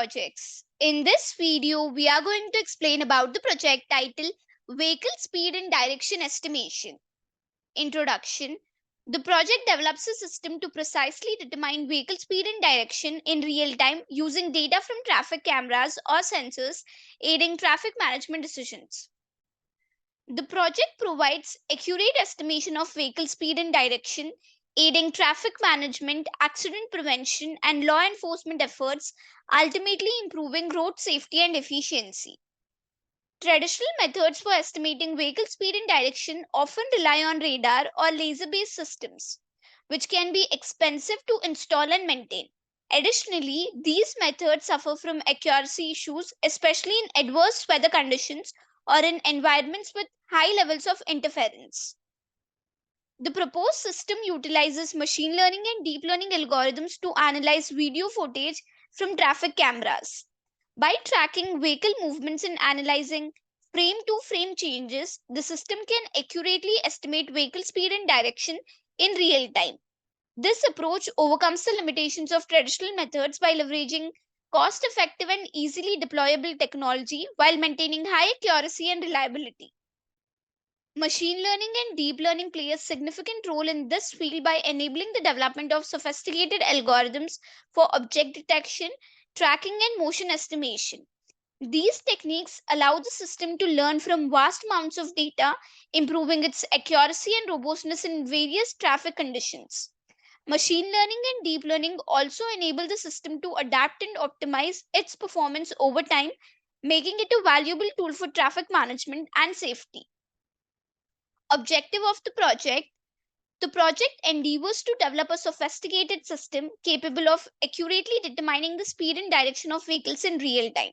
projects. In this video, we are going to explain about the project titled Vehicle Speed and Direction Estimation. Introduction. The project develops a system to precisely determine vehicle speed and direction in real time using data from traffic cameras or sensors, aiding traffic management decisions. The project provides accurate estimation of vehicle speed and direction, aiding traffic management, accident prevention, and law enforcement efforts, ultimately improving road safety and efficiency. Traditional methods for estimating vehicle speed and direction often rely on radar or laser based systems, which can be expensive to install and maintain. Additionally, these methods suffer from accuracy issues, especially in adverse weather conditions or in environments with high levels of interference. The proposed system utilizes machine learning and deep learning algorithms to analyze video footage from traffic cameras. By tracking vehicle movements and analyzing frame to frame changes, the system can accurately estimate vehicle speed and direction in real time. This approach overcomes the limitations of traditional methods by leveraging cost effective and easily deployable technology while maintaining high accuracy and reliability. Machine learning and deep learning play a significant role in this field by enabling the development of sophisticated algorithms for object detection, tracking, and motion estimation. These techniques allow the system to learn from vast amounts of data, improving its accuracy and robustness in various traffic conditions. Machine learning and deep learning also enable the system to adapt and optimize its performance over time, making it a valuable tool for traffic management and safety. Objective of the project endeavors to develop a sophisticated system capable of accurately determining the speed and direction of vehicles in real time.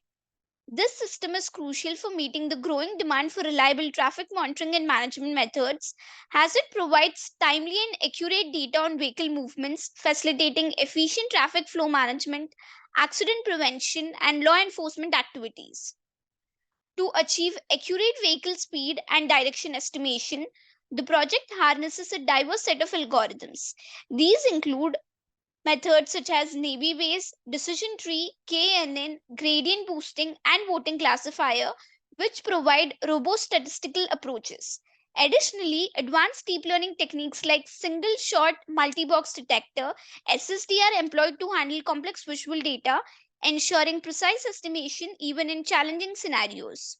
This system is crucial for meeting the growing demand for reliable traffic monitoring and management methods, as it provides timely and accurate data on vehicle movements, facilitating efficient traffic flow management, accident prevention, and law enforcement activities. To achieve accurate vehicle speed and direction estimation, the project harnesses a diverse set of algorithms. These include methods such as Navy Bayes, decision tree, KNN, gradient boosting, and voting classifier, which provide robust statistical approaches. Additionally, advanced deep learning techniques like single shot multi-box detector (SSD) are employed to handle complex visual data, ensuring precise estimation even in challenging scenarios.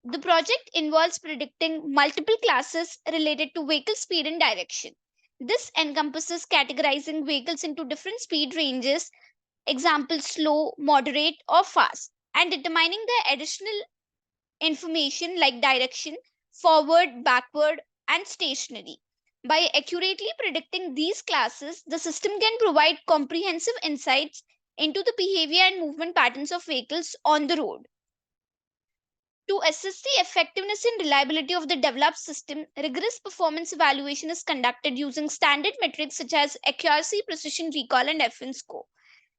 The project involves predicting multiple classes related to vehicle speed and direction. This encompasses categorizing vehicles into different speed ranges, example slow, moderate, or fast, and determining the additional information like direction, forward, backward, and stationary. By accurately predicting these classes, the system can provide comprehensive insights into the behavior and movement patterns of vehicles on the road. To assess the effectiveness and reliability of the developed system, rigorous performance evaluation is conducted using standard metrics such as accuracy, precision, recall, and FN score.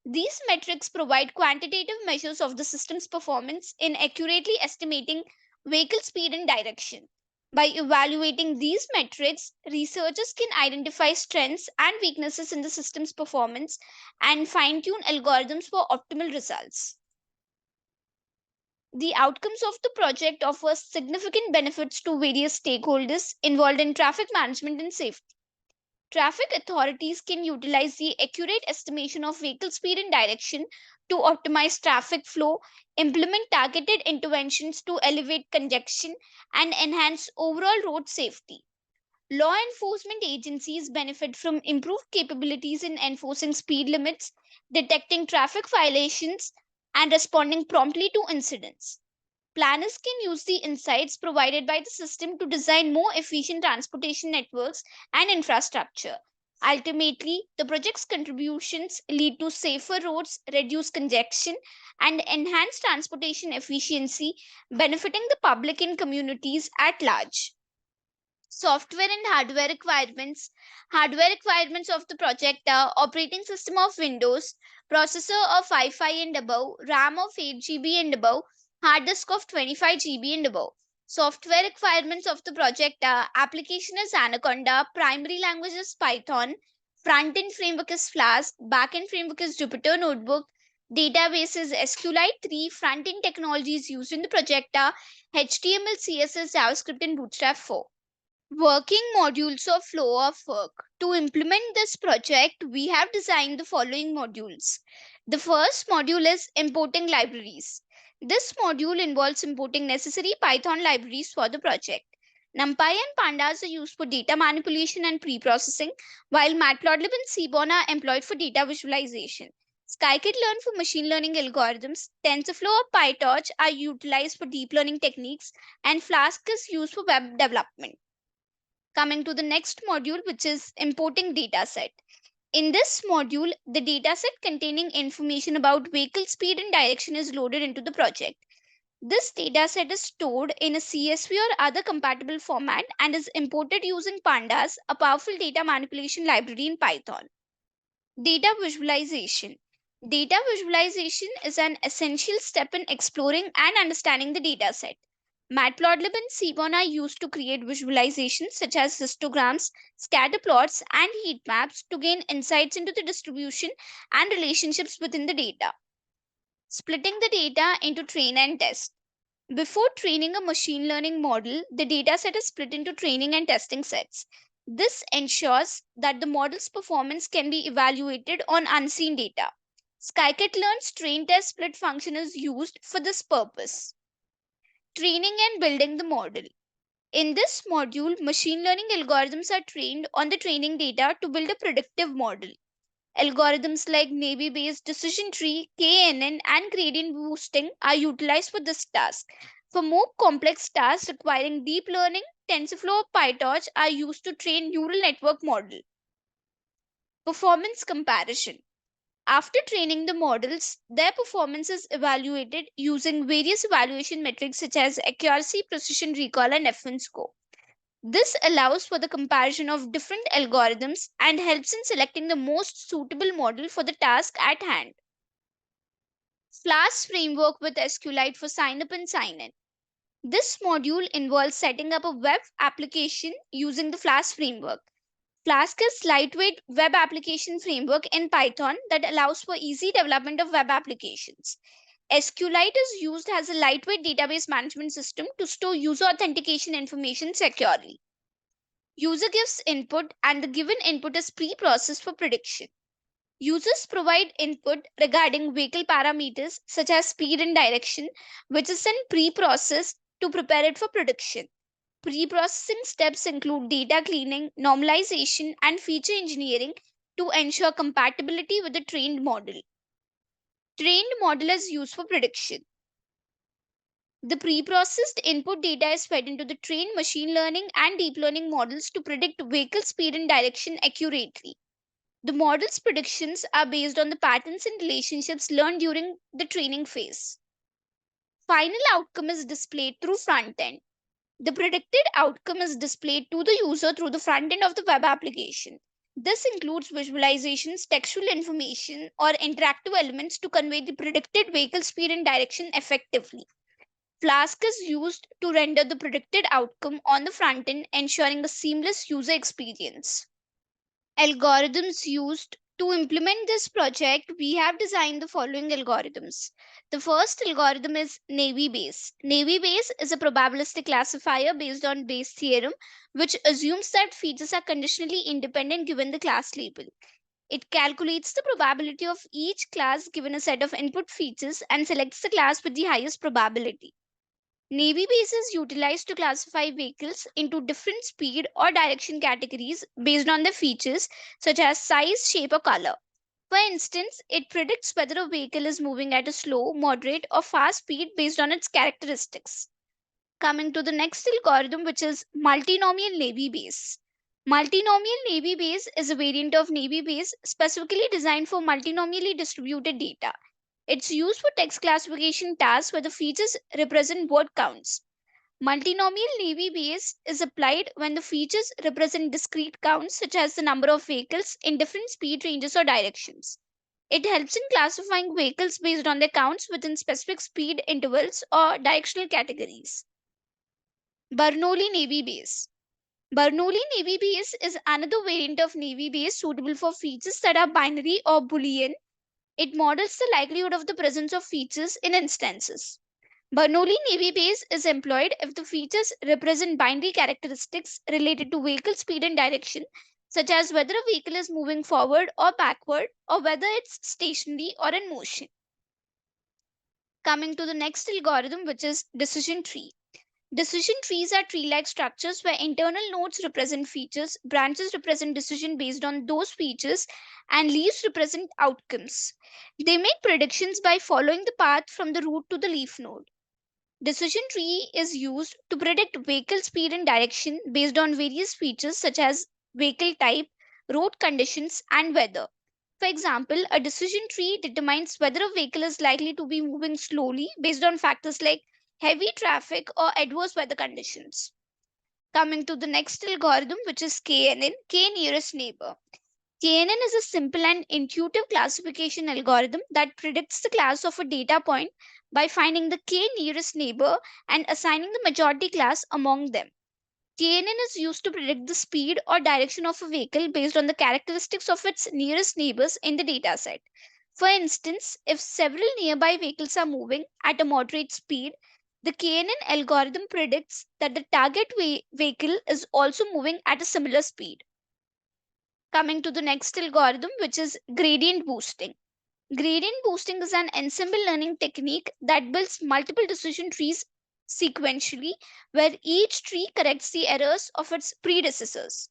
These metrics provide quantitative measures of the system's performance in accurately estimating vehicle speed and direction. By evaluating these metrics, researchers can identify strengths and weaknesses in the system's performance and fine tune algorithms for optimal results. The outcomes of the project offer significant benefits to various stakeholders involved in traffic management and safety. Traffic authorities can utilize the accurate estimation of vehicle speed and direction to optimize traffic flow, implement targeted interventions to elevate congestion, and enhance overall road safety. Law enforcement agencies benefit from improved capabilities in enforcing speed limits, detecting traffic violations, and responding promptly to incidents. Planners can use the insights provided by the system to design more efficient transportation networks and infrastructure. Ultimately, the project's contributions lead to safer roads, reduced congestion, and enhanced transportation efficiency, benefiting the public and communities at large. Software and hardware requirements. Hardware requirements of the project are operating system of Windows, processor of Wi-Fi and above, RAM of 8 GB and above, hard disk of 25 GB and above. Software requirements of the project are application is Anaconda, primary language is Python, front-end framework is Flask, back-end framework is Jupyter Notebook, Databases SQLite 3 front-end technologies used in the project are HTML, CSS, JavaScript, and Bootstrap 4. Working modules or flow of work. To implement this project, we have designed the following modules. The first module is importing libraries. This module involves importing necessary Python libraries for the project. NumPy and Pandas are used for data manipulation and pre-processing, while Matplotlib and Seaborn are employed for data visualization. Scikit-learn for machine learning algorithms, TensorFlow or PyTorch are utilized for deep learning techniques, and Flask is used for web development. Coming to the next module, which is importing dataset. In this module, the dataset containing information about vehicle speed and direction is loaded into the project. This dataset is stored in a CSV or other compatible format and is imported using Pandas, a powerful data manipulation library in Python. Data visualization. Data visualization is an essential step in exploring and understanding the dataset. Matplotlib and Seaborn are used to create visualizations such as histograms, scatter plots, and heat maps to gain insights into the distribution and relationships within the data. Splitting the data into train and test. Before training a machine learning model, the dataset is split into training and testing sets. This ensures that the model's performance can be evaluated on unseen data. Scikit-learn's train test split function is used for this purpose. Training and building the model. In this module, machine learning algorithms are trained on the training data to build a predictive model. Algorithms like Naive-Bayes decision tree, KNN, and gradient boosting are utilized for this task. For more complex tasks requiring deep learning, TensorFlow or PyTorch are used to train neural network model. Performance comparison. After training the models, their performance is evaluated using various evaluation metrics such as accuracy, precision, recall, and F1 score. This allows for the comparison of different algorithms and helps in selecting the most suitable model for the task at hand. Flask framework with SQLite for sign up and sign in. This module involves setting up a web application using the Flask framework. Flask is lightweight web application framework in Python that allows for easy development of web applications. SQLite is used as a lightweight database management system to store user authentication information securely. User gives input and the given input is pre-processed for prediction. Users provide input regarding vehicle parameters such as speed and direction, which is then pre-processed to prepare it for prediction. Pre-processing steps include data cleaning, normalization, and feature engineering to ensure compatibility with the trained model. Trained model is used for prediction. The pre-processed input data is fed into the trained machine learning and deep learning models to predict vehicle speed and direction accurately. The model's predictions are based on the patterns and relationships learned during the training phase. Final outcome is displayed through front end. The predicted outcome is displayed to the user through the front end of the web application. This includes visualizations, textual information, or interactive elements to convey the predicted vehicle speed and direction effectively. Flask is used to render the predicted outcome on the front end, ensuring a seamless user experience. Algorithms used to implement this project, we have designed the following algorithms. The first algorithm is Naive-Bayes. Naive-Bayes is a probabilistic classifier based on Bayes theorem, which assumes that features are conditionally independent given the class label. It calculates the probability of each class given a set of input features and selects the class with the highest probability. Naive-Bayes is utilized to classify vehicles into different speed or direction categories based on their features such as size, shape, or color. For instance, it predicts whether a vehicle is moving at a slow, moderate, or fast speed based on its characteristics. Coming to the next algorithm, which is multinomial Naive-Bayes. Multinomial Naive-Bayes is a variant of Naive-Bayes specifically designed for multinomially distributed data. It's used for text classification tasks where the features represent word counts. Multinomial Naive-Bayes is applied when the features represent discrete counts such as the number of vehicles in different speed ranges or directions. It helps in classifying vehicles based on their counts within specific speed intervals or directional categories. Bernoulli Naive-Bayes. Bernoulli Naive-Bayes is another variant of Naive-Bayes suitable for features that are binary or Boolean. It models the likelihood of the presence of features in instances. Bernoulli Navy Bayes is employed if the features represent binary characteristics related to vehicle speed and direction, such as whether a vehicle is moving forward or backward, or whether it's stationary or in motion. Coming to the next algorithm, which is decision tree. Decision trees are tree like structures where internal nodes represent features, branches represent decision based on those features, and leaves represent outcomes. They make predictions by following the path from the root to the leaf node. Decision tree is used to predict vehicle speed and direction based on various features such as vehicle type, road conditions, and weather. For example, a decision tree determines whether a vehicle is likely to be moving slowly based on factors like heavy traffic or adverse weather conditions. Coming to the next algorithm, which is KNN, K nearest neighbor. KNN is a simple and intuitive classification algorithm that predicts the class of a data point by finding the K nearest neighbor and assigning the majority class among them. KNN is used to predict the speed or direction of a vehicle based on the characteristics of its nearest neighbors in the dataset. For instance, if several nearby vehicles are moving at a moderate speed, the KNN algorithm predicts that the target vehicle is also moving at a similar speed. Coming to the next algorithm, which is gradient boosting. Gradient boosting is an ensemble learning technique that builds multiple decision trees sequentially, where each tree corrects the errors of its predecessors.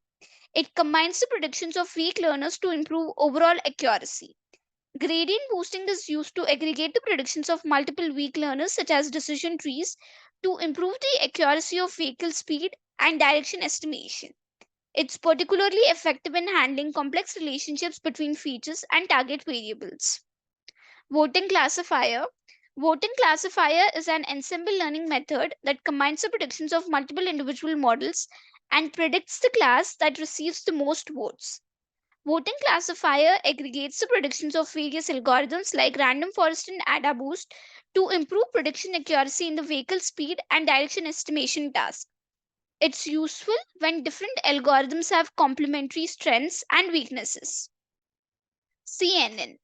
It combines the predictions of weak learners to improve overall accuracy. Gradient boosting is used to aggregate the predictions of multiple weak learners, such as decision trees, to improve the accuracy of vehicle speed and direction estimation. It's particularly effective in handling complex relationships between features and target variables. Voting classifier. Voting classifier is an ensemble learning method that combines the predictions of multiple individual models and predicts the class that receives the most votes. Voting classifier aggregates the predictions of various algorithms like random forest and AdaBoost to improve prediction accuracy in the vehicle speed and direction estimation task. It's useful when different algorithms have complementary strengths and weaknesses. CNN,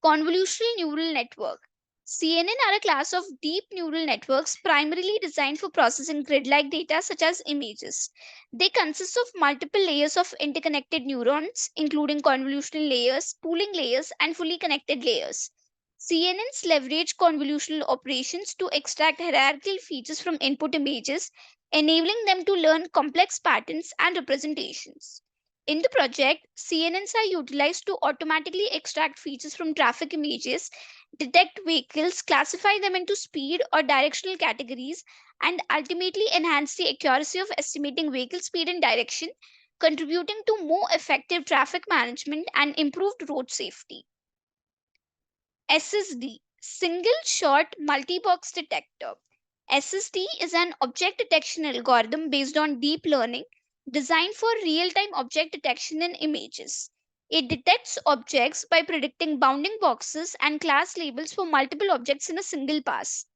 Convolutional Neural Network. CNN are a class of deep neural networks primarily designed for processing grid like data such as images. They consist of multiple layers of interconnected neurons, including convolutional layers, pooling layers, and fully connected layers. CNNs leverage convolutional operations to extract hierarchical features from input images, enabling them to learn complex patterns and representations. In the project, CNNs are utilized to automatically extract features from traffic images, detect vehicles, classify them into speed or directional categories, and ultimately enhance the accuracy of estimating vehicle speed and direction, contributing to more effective traffic management and improved road safety. SSD, Single Shot Multi-Box Detector. SSD is an object detection algorithm based on deep learning designed for real-time object detection in images. It detects objects by predicting bounding boxes and class labels for multiple objects in a single pass.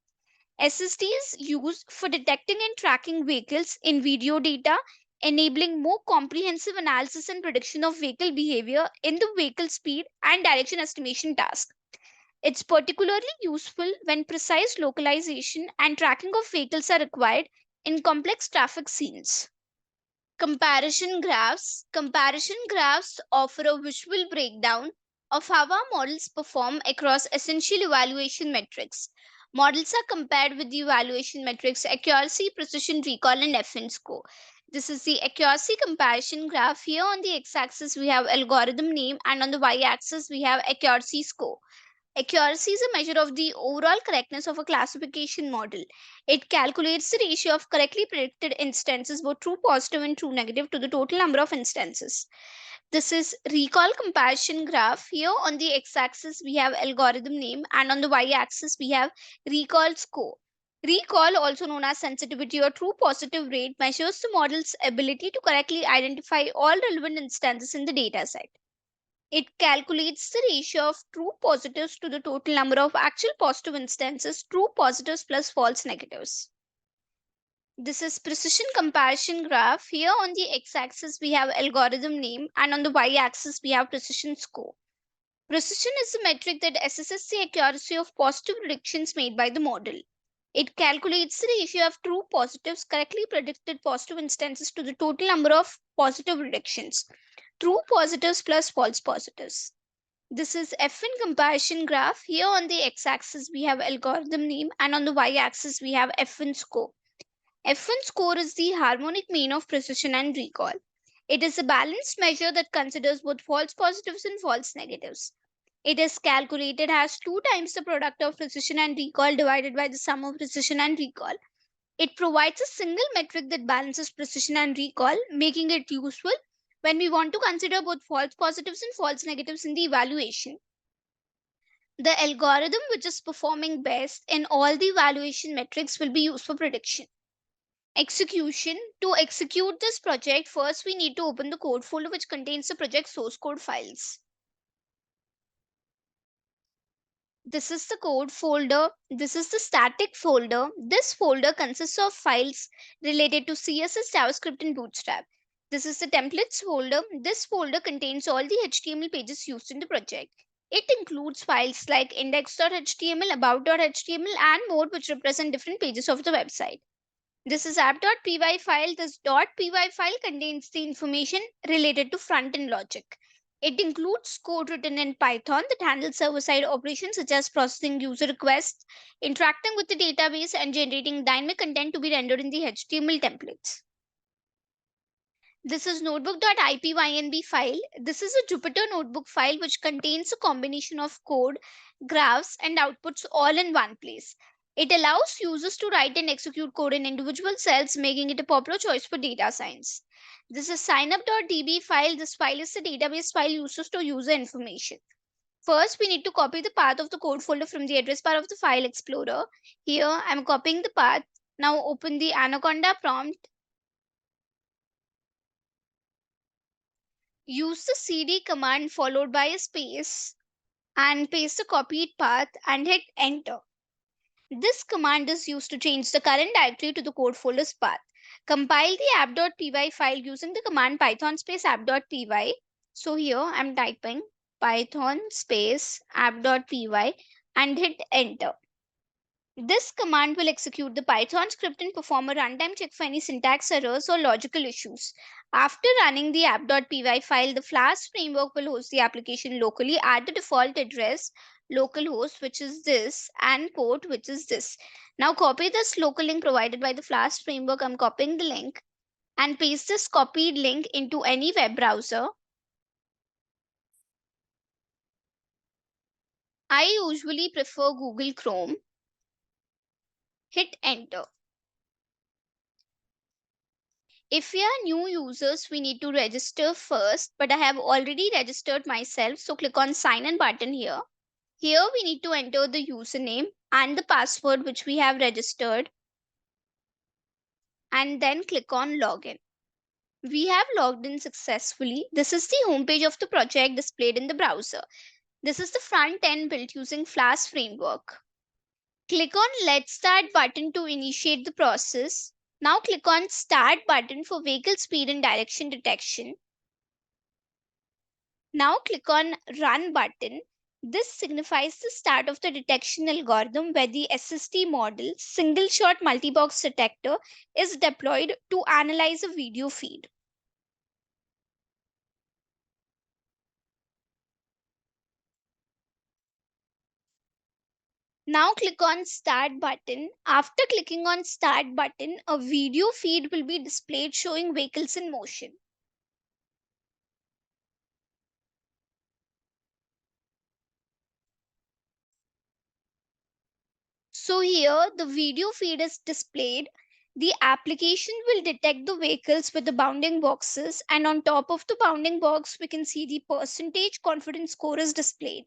SSD is used for detecting and tracking vehicles in video data, enabling more comprehensive analysis and prediction of vehicle behavior in the vehicle speed and direction estimation task. It's particularly useful when precise localization and tracking of vehicles are required in complex traffic scenes. Comparison graphs. Comparison graphs offer a visual breakdown of how our models perform across essential evaluation metrics. Models are compared with the evaluation metrics accuracy, precision, recall, and FN score. This is the accuracy comparison graph. Here on the x axis, we have algorithm name, and on the y axis, we have accuracy score. Accuracy is a measure of the overall correctness of a classification model. It calculates the ratio of correctly predicted instances, both true positive and true negative, to the total number of instances. This is recall comparison graph. Here on the x-axis we have algorithm name, and on the y-axis we have recall score. Recall, also known as sensitivity or true positive rate, measures the model's ability to correctly identify all relevant instances in the dataset. It calculates the ratio of true positives to the total number of actual positive instances, true positives plus false negatives. This is precision comparison graph. Here on the x-axis we have algorithm name, and on the y-axis we have precision score. Precision is the metric that assesses the accuracy of positive predictions made by the model. It calculates the ratio of true positives, correctly predicted positive instances, to the total number of positive predictions, true positives plus false positives. This is F1 comparison graph. Here on the x-axis we have algorithm name, and on the y-axis we have F1 score. F1 score is the harmonic mean of precision and recall. It is a balanced measure that considers both false positives and false negatives. It is calculated as 2 times the product of precision and recall divided by the sum of precision and recall. It provides a single metric that balances precision and recall, making it useful when we want to consider both false positives and false negatives in the evaluation. The algorithm which is performing best in all the evaluation metrics will be used for prediction. Execution. To execute this project, first we need to open the code folder which contains the project source code files. This is the code folder. This is the static folder. This folder consists of files related to CSS, JavaScript, and Bootstrap. This is the templates folder. This folder contains all the HTML pages used in the project. It includes files like index.html, about.html, and more, which represent different pages of the website. This is app.py file. This .py file contains the information related to front-end logic. It includes code written in Python that handles server-side operations such as processing user requests, interacting with the database, and generating dynamic content to be rendered in the HTML templates. This is notebook.ipynb file. This is a Jupyter notebook file which contains a combination of code, graphs, and outputs all in one place. It allows users to write and execute code in individual cells, making it a popular choice for data science. This is signup.db file. This file is the database file used to store user information. First, we need to copy the path of the code folder from the address bar of the file explorer. Here, I'm copying the path. Now open the Anaconda prompt. Use the cd command followed by a space and paste the copied path and hit enter. This command is used to change the current directory to the code folder's path. Compile the app.py file using the command python space app.py. So here I'm typing python space app.py and hit enter. This command will execute the Python script and perform a runtime check for any syntax errors or logical issues. After running the app.py file, the Flask framework will host the application locally at the default address, localhost, which is this, and port, which is this. Now copy this local link provided by the Flask framework. I'm copying the link and paste this copied link into any web browser. I usually prefer Google Chrome. Hit enter. If we are new users, we need to register first, but I have already registered myself. So click on sign in button here. Here we need to enter the username and the password which we have registered, and then click on login. We have logged in successfully. This is the homepage of the project displayed in the browser. This is the front end built using Flask framework. Click on Let's Start button to initiate the process. Now click on Start button for vehicle speed and direction detection. Now click on Run button. This signifies the start of the detection algorithm where the SSD model, single shot multi-box detector, is deployed to analyze a video feed. Now click on Start button. After clicking on Start button, a video feed will be displayed showing vehicles in motion. So here the video feed is displayed. The application will detect the vehicles with the bounding boxes, and on top of the bounding box, we can see the percentage confidence score is displayed.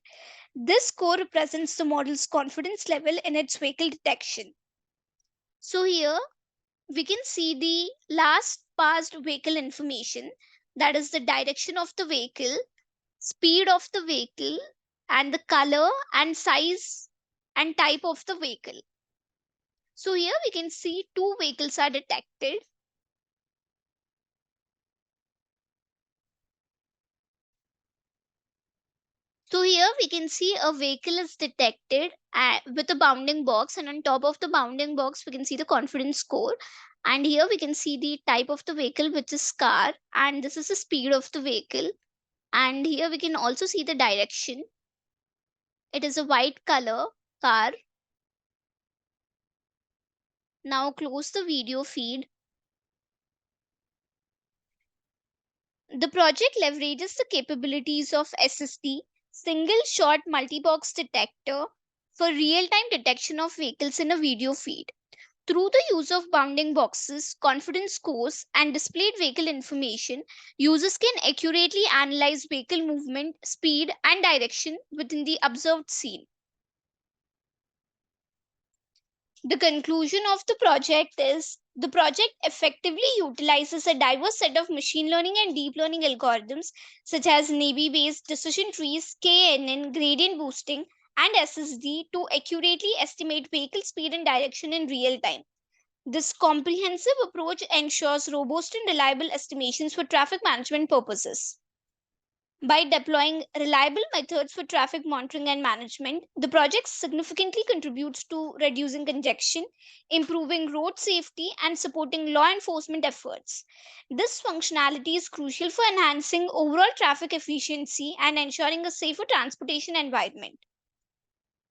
This score represents the model's confidence level in its vehicle detection. So here we can see the last passed vehicle information, that is the direction of the vehicle, speed of the vehicle, and the color and size and type of the vehicle. So here we can see two vehicles are detected. So here we can see a vehicle is detected with a bounding box, and on top of the bounding box we can see the confidence score. And here we can see the type of the vehicle, which is car, and this is the speed of the vehicle. And here we can also see the direction. It is a white color car. Now close the video feed. The project leverages the capabilities of SSD, single shot multi-box detector, for real-time detection of vehicles in a video feed. Through the use of bounding boxes, confidence scores, and displayed vehicle information, users can accurately analyze vehicle movement, speed, and direction within the observed scene. The conclusion of the project is the project effectively utilizes a diverse set of machine learning and deep learning algorithms such as Navy based decision trees, KNN, gradient boosting, and SSD to accurately estimate vehicle speed and direction in real time. This comprehensive approach ensures robust and reliable estimations for traffic management purposes. By deploying reliable methods for traffic monitoring and management, the project significantly contributes to reducing congestion, improving road safety, and supporting law enforcement efforts. This functionality is crucial for enhancing overall traffic efficiency and ensuring a safer transportation environment.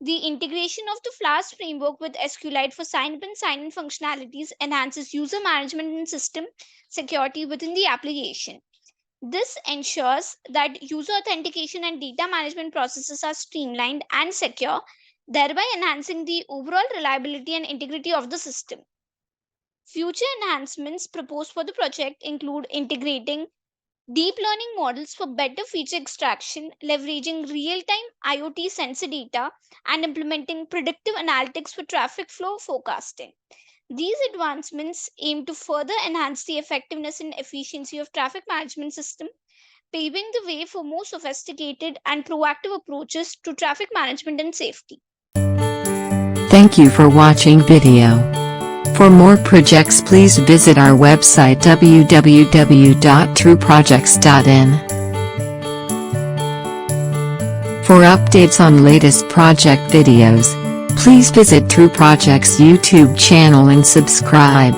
The integration of the Flask framework with SQLite for sign-up and sign-in functionalities enhances user management and system security within the application. This ensures that user authentication and data management processes are streamlined and secure, thereby enhancing the overall reliability and integrity of the system. Future enhancements proposed for the project include integrating deep learning models for better feature extraction, leveraging real time IoT sensor data, and implementing predictive analytics for traffic flow forecasting. These advancements aim to further enhance the effectiveness and efficiency of traffic management system, paving the way for more sophisticated and proactive approaches to traffic management and safety. Thank you for watching video. For more projects, please visit our website www.trueprojects.in. For updates on latest project videos, please visit True Projects YouTube channel and subscribe.